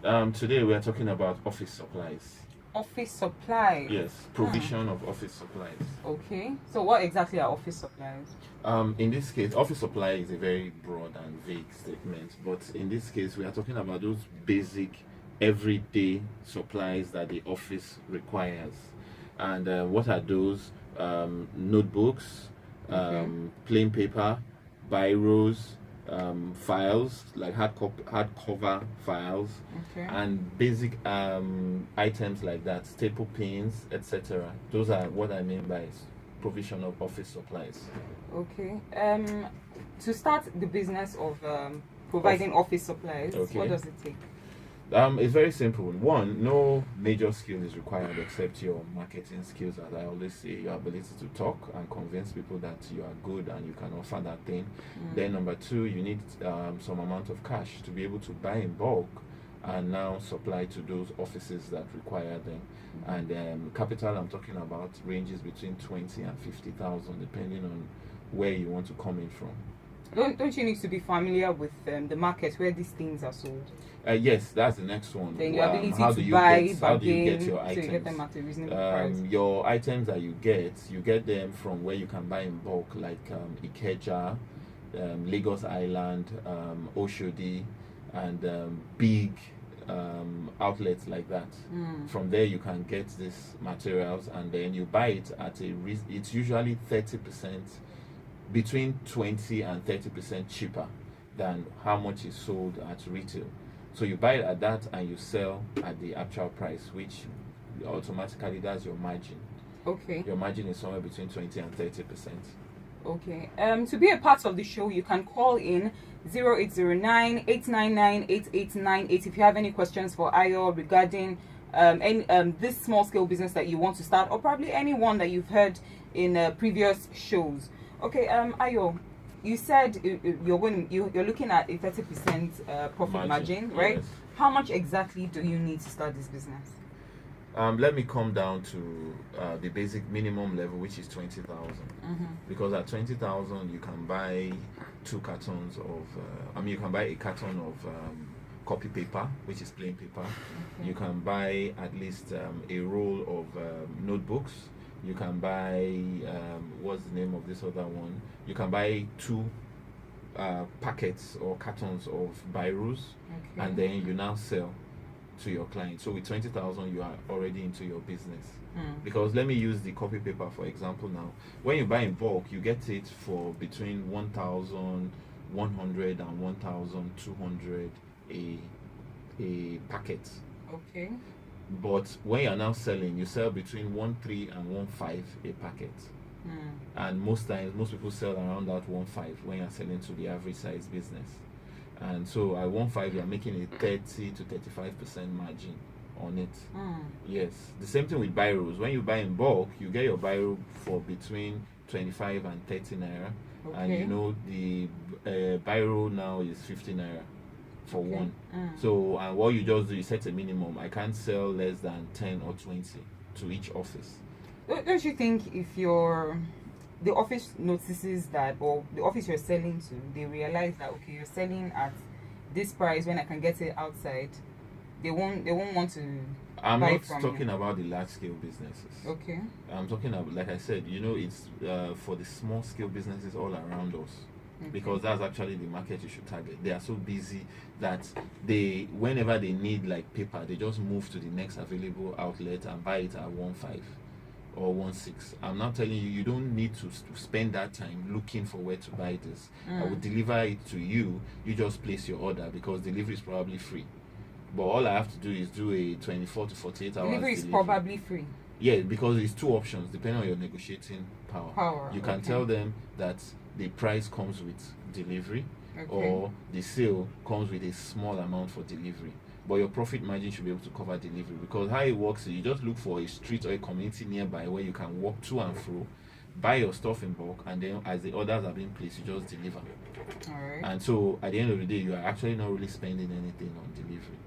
Today we are talking about office supplies. Office supplies. Yes, provision of office supplies. Okay. So what exactly are office supplies? In this case, office supply is a very broad and vague statement, but in this case, we are talking about those basic, everyday supplies that the office requires. And what are those? Notebooks, plain paper, biros, files like hardcover files, and basic items like that, staple pins, etc. Those are what I mean by provision of office supplies. Okay. To start the business of providing office supplies, what does it take? It's very simple. One, no major skill is required except your marketing skills, as I always say, your ability to talk and convince people that you are good and you can offer that thing. Then number two, you need some amount of cash to be able to buy in bulk and now supply to those offices that require them. And capital I'm talking about ranges between 20 and 50,000 depending on where you want to come in from. Don't you need to be familiar with the market where these things are sold? Yes, that's the next one. Then your ability how to do you buy, get, how do you get your so items? you get them at a reasonable price. Your items that you get them from where you can buy in bulk, like Ikeja, Lagos Island, Oshodi, and big outlets like that. From there you can get these materials, and then you buy it at it's usually 30%, between 20 and 30% cheaper than how much is sold at retail. So you buy it at that and you sell at the actual price, which automatically that's your margin. Okay. Your margin is somewhere between 20 and 30%. Okay. To be a part of the show, you can call in 0809-899-8898 if you have any questions for Ayo regarding this small scale business that you want to start, or probably anyone that you've heard in previous shows. Okay, Ayo, you said you're looking at a 30% profit margin, right? Yes. How much exactly do you need to start this business? Let me come down to the basic minimum level, which is 20,000. Because at 20,000, you can buy 2 cartons of. You can buy a carton of copy paper, which is plain paper. You can buy at least a roll of notebooks. You can buy what's the name of this other one? You can buy 2 packets or cartons of biros, and then you now sell to your client. So with 20,000, you are already into your business. Because let me use the copy paper for example now. When you buy in bulk, you get it for between 1,100 and 1,200 a packet. Okay. But when you're now selling, you sell between 1.3 and 1.5 a packet. And most times, most people sell around that 1.5 when you're selling to the average size business. And so at 1.5, you're making a 30 to 35% margin on it. Yes. The same thing with biros. When you buy in bulk, you get your biro for between 25 and 30 naira. And you know the biro now is 50 naira for one. So and what you just do, you set a minimum. I can't sell less than 10 or 20 to each office. Don't you think if the office notices that, or the office you're selling to, they realize that okay, you're selling at this price when I can get it outside, they won't want to. I'm not talking about the large scale businesses. Okay. I'm talking about, like I said, it's for the small scale businesses all around us. Because that's actually the market you should target. They are so busy that whenever they need like paper, they just move to the next available outlet and buy it at 1.5 or 1.6. I'm not telling you don't need to spend that time looking for where to buy this. I will deliver it to you. You just place your order because delivery is probably free. But all I have to do is do a 24 to 48 hours delivery is probably free. Yeah, because it's 2 options depending on your negotiating power. You can tell them that the price comes with delivery, or the sale comes with a small amount for delivery. But your profit margin should be able to cover delivery, because how it works is you just look for a street or a community nearby where you can walk to and fro, buy your stuff in bulk, and then as the orders are being placed, you just deliver. All right. And so at the end of the day, you are actually not really spending anything on delivery.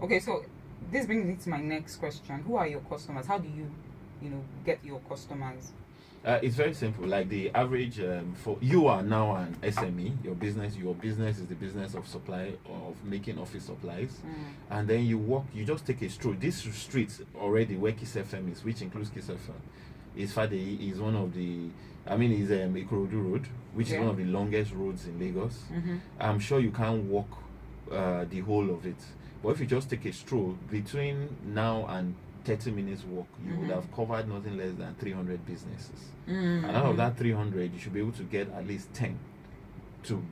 Okay, so this brings me to my next question. Who are your customers? How do you get your customers? It's very simple. Like the average for you are now an SME. Your business is the business of supply of making office supplies, and then you walk. You just take a stroll. This street already where KissFM is, which includes KissFM, is Fade is one of the. I mean, is Ikorodu Road, which is one of the longest roads in Lagos. I'm sure you can't walk the whole of it, but if you just take a stroll between now and 30 minutes walk, you would have covered nothing less than 300 businesses. And out of that 300, you should be able to get at least 10 to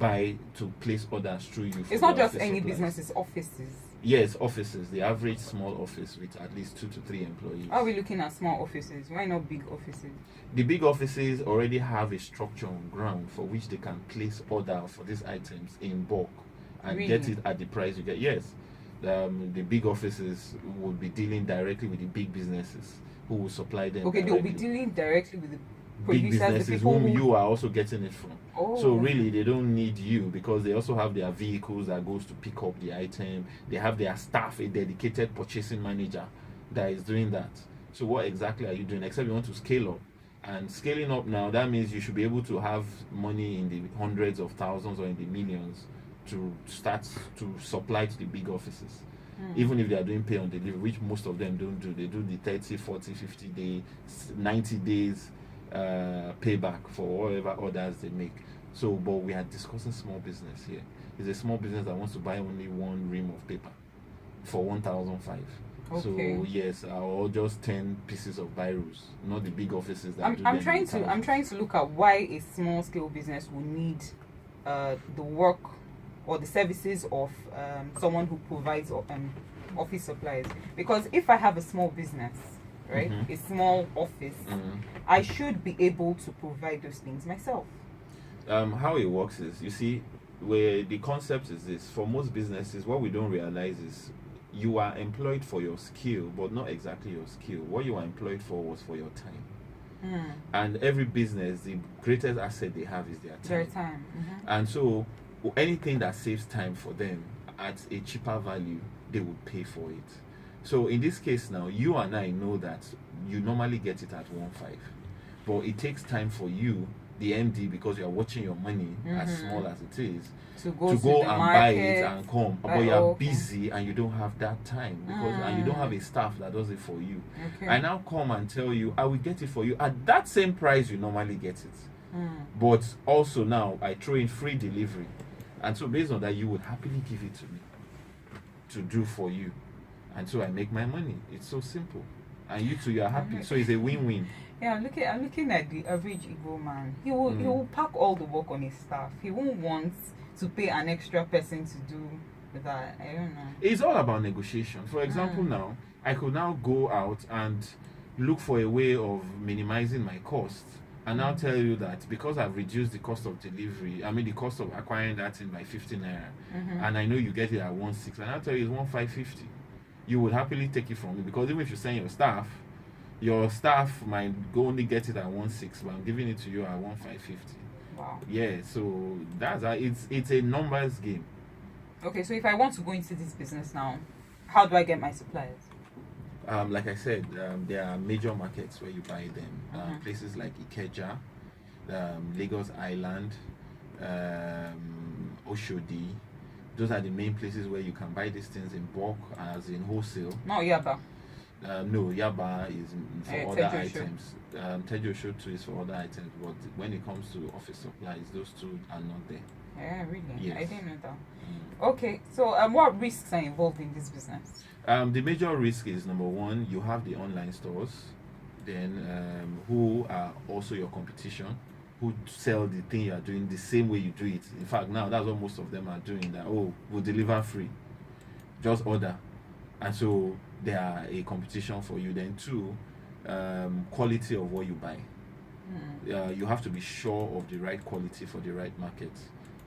place orders through you. It's not just any business, it's offices. Yes, offices. The average small office with at least 2 to 3 employees. Are we looking at small offices? Why not big offices? The big offices already have a structure on ground for which they can place order for these items in bulk and get it at the price you get. Yes. The big offices will be dealing directly with the big businesses who will supply them. Okay, they'll be dealing directly with the big businesses whom you are also getting it from. So really, they don't need you because they also have their vehicles that goes to pick up the item. They have their staff, a dedicated purchasing manager that is doing that. So what exactly are you doing? Except you want to scale up. And scaling up now, that means you should be able to have money in the hundreds of thousands or in the millions to start to supply to the big offices. Even if they are doing pay on delivery, which most of them don't do. They do the 30, 40, 50 days, 90 days payback for whatever orders they make. So, but we are discussing small business here. It's a small business that wants to buy only one ream of paper for 1,005. Okay. So yes, or just 10 pieces of biros, not the big offices that I'm trying to look at why a small scale business will need the work or the services of someone who provides office supplies. Because if I have a small business, right, a small office, I should be able to provide those things myself. How it works is, you see, where the concept is this: for most businesses, what we don't realize is you are employed for your skill, but not exactly your skill. What you are employed for was for your time. And every business, the greatest asset they have is their time. And so anything that saves time for them at a cheaper value, they would pay for it. So in this case now, you and I know that you normally get it at 1.5, but it takes time for you, the MD, because you are watching your money, as small as it is, to go and buy it and come. But you are busy and you don't have that time because and you don't have a staff that does it for you. I now come and tell you, I will get it for you at that same price you normally get it. But also now I throw in free delivery. And so based on that, you would happily give it to me to do for you. And so I make my money. It's so simple. And you too, you are happy. So it's a win-win. Yeah, I'm looking at the average Igbo man. He will pack all the work on his staff. He won't want to pay an extra person to do that. I don't know. It's all about negotiation. For example, now I could now go out and look for a way of minimizing my costs. And I'll tell you that because I've reduced the cost of delivery, I mean the cost of acquiring that thing by 50 naira, and I know you get it at 1.6, and I'll tell you it's 1.550. You would happily take it from me because even if you send your staff might only get it at 1.6, but I'm giving it to you at 1.550. Wow. Yeah, so that's it's a numbers game. Okay, so if I want to go into this business now, how do I get my suppliers? Like I said, there are major markets where you buy them. Places like Ikeja, Lagos Island, Oshodi. Those are the main places where you can buy these things in bulk, as in wholesale. Not Yaba. No, Yaba is for other items. Tejo too is for other items, but when it comes to office supplies, those two are not there. Yeah, really? Yes. I didn't know that. Okay, so what risks are involved in this business? The major risk is, number one, you have the online stores, then who are also your competition, who sell the thing you are doing the same way you do it. In fact, now that's what most of them are doing, that, we'll deliver free. Just order. And so they are a competition for you. Then two, quality of what you buy. You have to be sure of the right quality for the right market.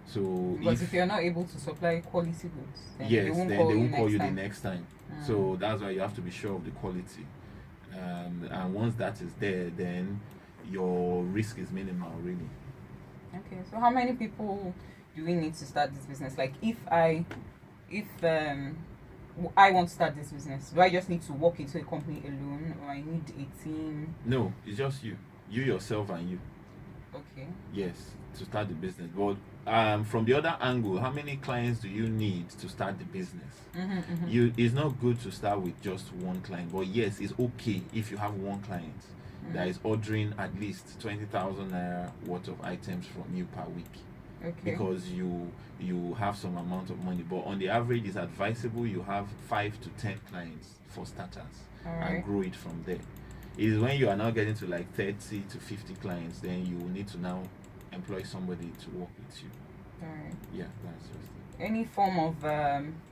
So because if you're not able to supply quality goods, then yes, they won't call you the next time. So that's why you have to be sure of the quality. And once that is there, then your risk is minimal, really. Okay, so how many people do we need to start this business? Like, if I want to start this business, do I just need to walk into a company alone, or I need a team? No, it's just you. You yourself and you. Okay. Yes, to start the business. But from the other angle, how many clients do you need to start the business? It's not good to start with just one client, but yes, it's okay if you have one client that is ordering at least 20,000 naira worth of items from you per week. Okay. Because you have some amount of money, but on the average, it's advisable you have 5 to 10 clients for starters, and grow it from there. It is when you are now getting to like 30 to 50 clients, then you will need to now employ somebody to work with you. All right. Yeah, that's just it. Any form of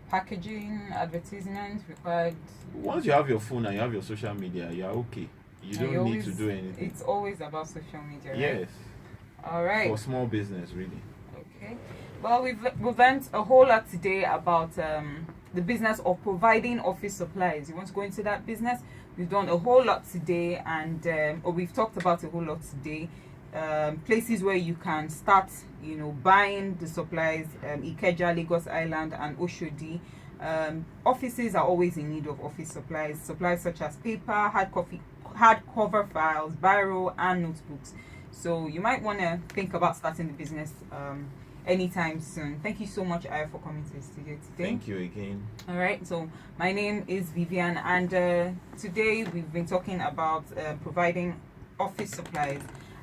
packaging, advertisement required? Once you have your phone and you have your social media, you are okay. You don't need to do anything. It's always about social media, right? Yes. All right. For small business, really. Okay. Well, we've learned a whole lot today about the business of providing office supplies. You want to go into that business? We've done a whole lot today, and or we've talked about a whole lot today. Places where you can start, buying the supplies, Ikeja, Lagos Island, and Oshodi. Offices are always in need of office supplies such as paper, hardcover files, biro, and notebooks. So you might want to think about starting the business anytime soon. Thank you so much, Ayo, for coming to the studio today. Thank you again. All right, so my name is Vivian, and today we've been talking about providing office supplies,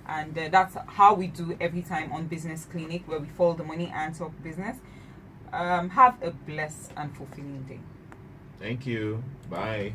and that's how we do every time on Business Clinic, where we follow the money and talk business. Have a blessed and fulfilling day. Thank you. Bye.